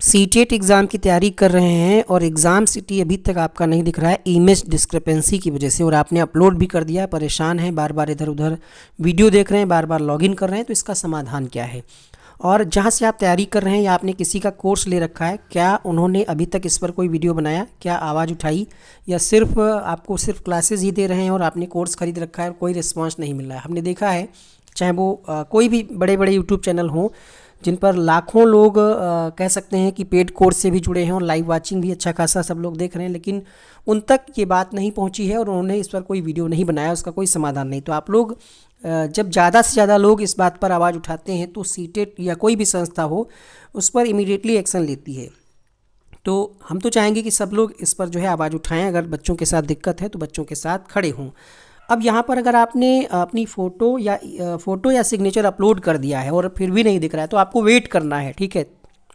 CTET exam की तैयारी कर रहे हैं और एग्ज़ाम सिटी अभी तक आपका नहीं दिख रहा है इमेज डिस्क्रिपेंसी की वजह से, और आपने अपलोड भी कर दिया है, परेशान हैं, बार बार इधर उधर वीडियो देख रहे हैं, बार बार लॉगिन कर रहे हैं, तो इसका समाधान क्या है? और जहाँ से आप तैयारी कर रहे हैं या आपने किसी का कोर्स ले रखा है, क्या उन्होंने अभी तक इस पर कोई वीडियो बनाया, क्या आवाज़ उठाई, या सिर्फ आपको सिर्फ क्लासेस ही दे रहे हैं और आपने कोर्स खरीद रखा है और कोई रिस्पॉन्स नहीं मिल रहा है? हमने देखा है, चाहे वो कोई भी बड़े बड़े यूट्यूब चैनल हों जिन पर लाखों लोग कह सकते हैं कि पेड कोर्स से भी जुड़े हैं और लाइव वाचिंग भी अच्छा खासा सब लोग देख रहे हैं, लेकिन उन तक ये बात नहीं पहुंची है और उन्होंने इस पर कोई वीडियो नहीं बनाया, उसका कोई समाधान नहीं। तो आप लोग जब ज़्यादा से ज़्यादा लोग इस बात पर आवाज़ उठाते हैं तो सीटेट या कोई भी संस्था हो उस पर इमीडिएटली एक्शन लेती है। तो हम तो चाहेंगे कि सब लोग इस पर जो है आवाज़ उठाएं, अगर बच्चों के साथ दिक्कत है तो बच्चों के साथ खड़े हों। अब यहाँ पर अगर आपने अपनी फ़ोटो या सिग्नेचर अपलोड कर दिया है और फिर भी नहीं दिख रहा है तो आपको वेट करना है, ठीक है।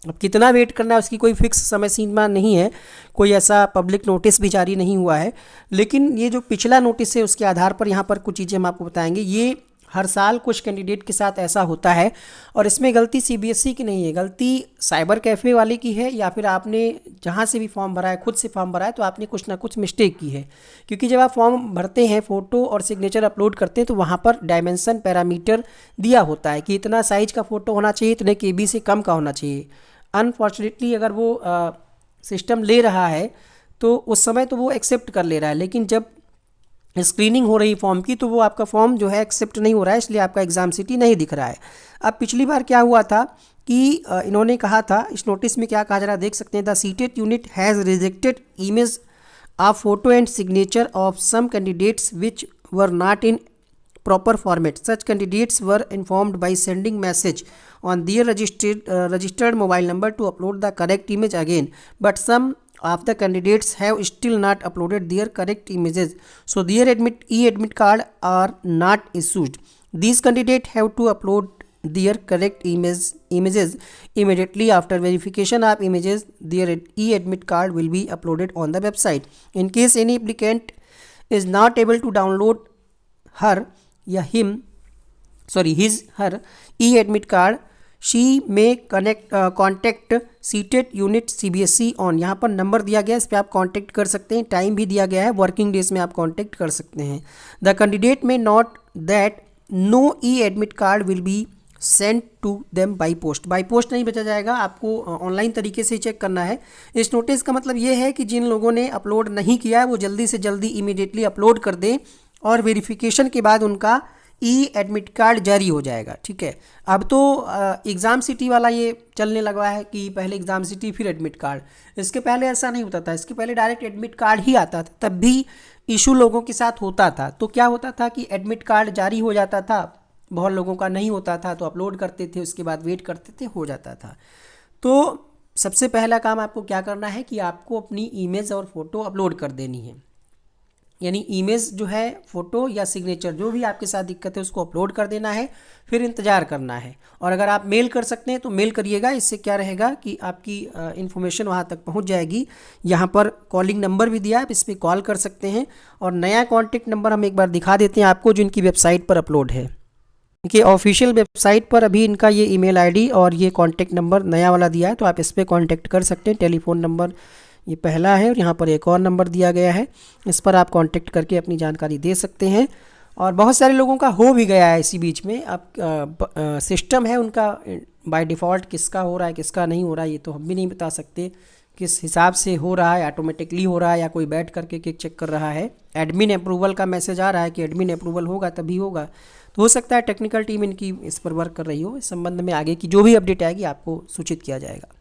अब कितना वेट करना है उसकी कोई फिक्स समय सीमा नहीं है, कोई ऐसा पब्लिक नोटिस भी जारी नहीं हुआ है, लेकिन ये जो पिछला नोटिस है उसके आधार पर यहाँ पर कुछ चीज़ें हम आपको बताएंगे। ये हर साल कुछ कैंडिडेट के साथ ऐसा होता है और इसमें गलती सीबीएसई की नहीं है, गलती साइबर कैफ़े वाले की है, या फिर आपने जहाँ से भी फॉर्म भरा है, खुद से फॉर्म भरा है, तो आपने कुछ ना कुछ मिस्टेक की है। क्योंकि जब आप फॉर्म भरते हैं, फ़ोटो और सिग्नेचर अपलोड करते हैं, तो वहाँ पर डायमेंशन पैरामीटर दिया होता है कि इतना साइज़ का फ़ोटो होना चाहिए, इतने केबी से कम का होना चाहिए। अनफॉर्चुनेटली अगर वो सिस्टम ले रहा है तो उस समय तो वो एक्सेप्ट कर ले रहा है, लेकिन जब स्क्रीनिंग हो रही फॉर्म की तो वो आपका फॉर्म जो है एक्सेप्ट नहीं हो रहा है, इसलिए आपका एग्ज़ाम सिटी नहीं दिख रहा है। अब पिछली बार क्या हुआ था कि इन्होंने कहा था, इस नोटिस में क्या कहा जा रहा है देख सकते हैं। The CTET unit has rejected image of photo and signature of some candidates which were not in proper format. Such candidates were informed by sending message on their registered mobile number to upload the correct image again, but some of the candidates have still not uploaded their correct images, so their e-admit card are not issued. These candidates have to upload their correct images immediately after verification of images. Their e-admit card will be uploaded on the website. In case any applicant is not able to download her या his her e-admit card, she may contact CTET unit CBSE on. यहाँ पर number दिया गया है, इस पर आप contact कर सकते हैं, टाइम भी दिया गया है, वर्किंग डेज में आप कांटेक्ट कर सकते हैं। The candidate may note that no e-admit card will be send to them by post. By post नहीं भेजा जाएगा, आपको ऑनलाइन तरीके से चेक करना है। इस नोटिस का मतलब ये है कि जिन लोगों ने अपलोड नहीं किया है वो जल्दी से जल्दी इमीडिएटली अपलोड कर दें और वेरिफिकेशन के बाद उनका e-admit कार्ड जारी हो जाएगा, ठीक है। अब तो एग्ज़ाम सिटी वाला ये चलने लगा है कि पहले एग्ज़ाम सिटी फिर एडमिट कार्ड। इसके पहले ऐसा नहीं होता था, इसके पहले डायरेक्ट एडमिट कार्ड ही आता था, तब भी इशू लोगों के साथ होता था। तो क्या होता था कि एडमिट कार्ड जारी हो जाता था, बहुत लोगों का नहीं होता था तो अपलोड करते थे, उसके बाद वेट करते थे, हो जाता था। तो सबसे पहला काम आपको क्या करना है कि आपको अपनी इमेज और फ़ोटो अपलोड कर देनी है, यानी इमेज जो है, फ़ोटो या सिग्नेचर जो भी आपके साथ दिक्कत है उसको अपलोड कर देना है, फिर इंतज़ार करना है। और अगर आप मेल कर सकते हैं तो मेल करिएगा, इससे क्या रहेगा कि आपकी इन्फॉर्मेशन वहाँ तक पहुँच जाएगी। यहाँ पर कॉलिंग नंबर भी दिया है, इस पर कॉल कर सकते हैं। और नया कॉन्टेक्ट नंबर हम एक बार दिखा देते हैं आपको, जो इनकी वेबसाइट पर अपलोड है। इनके ऑफिशियल वेबसाइट पर अभी इनका ये ईमेल आईडी और ये कॉन्टेक्ट नंबर नया वाला दिया है, तो आप इस पर कॉन्टेक्ट कर सकते हैं। टेलीफोन नंबर ये पहला है और यहाँ पर एक और नंबर दिया गया है, इस पर आप कांटेक्ट करके अपनी जानकारी दे सकते हैं। और बहुत सारे लोगों का हो भी गया है इसी बीच में। अब सिस्टम है उनका बाय डिफ़ॉल्ट, किसका हो रहा है किसका नहीं हो रहा है ये तो हम भी नहीं बता सकते किस हिसाब से हो रहा है, ऑटोमेटिकली हो रहा है या कोई बैठ करके चेक कर रहा है। एडमिन अप्रूवल का मैसेज आ रहा है कि एडमिन अप्रूवल होगा तभी होगा, तो हो सकता है टेक्निकल टीम इनकी इस पर वर्क कर रही हो। इस संबंध में आगे की जो भी अपडेट आएगी आपको सूचित किया जाएगा।